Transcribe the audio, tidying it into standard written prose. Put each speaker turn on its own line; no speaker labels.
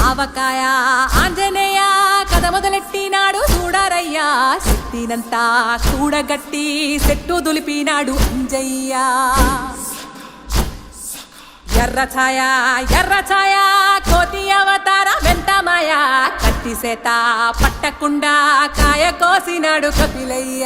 ఆవకాయ ఆంజనేయ కథ మొదలెట్టినాడు చూడారయ్యా శక్తినంతా కూడగట్టి చెట్టు దులిపినాడు అంజయ్య ఎర్ర ఛాయ కోతి అవతార వెంటమాయ కత్తి సేత పట్టకుండా కాయ కోసినాడు కపిలయ్య